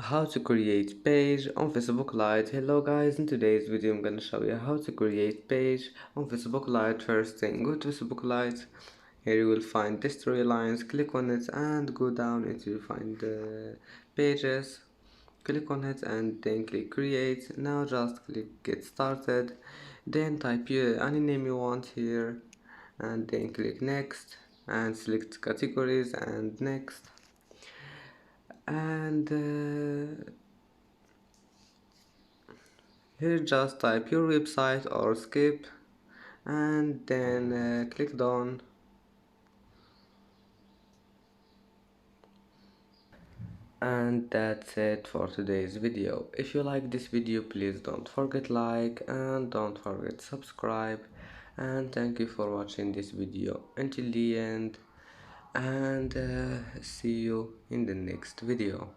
How to create page on Facebook Lite. Hello guys, in today's video I'm gonna show you how to create page on Facebook Lite. First thing, go to Facebook Lite. Here you will find these three lines, click on it and go down until you find the pages. Click on it and then click create. Now just click get started, then type any name you want here and then click next and select categories and next. And here just type your website or skip and then click done. And that's it for today's video. If you like this video, please don't forget like and don't forget subscribe, and thank you for watching this video until the end, and see you in the next video.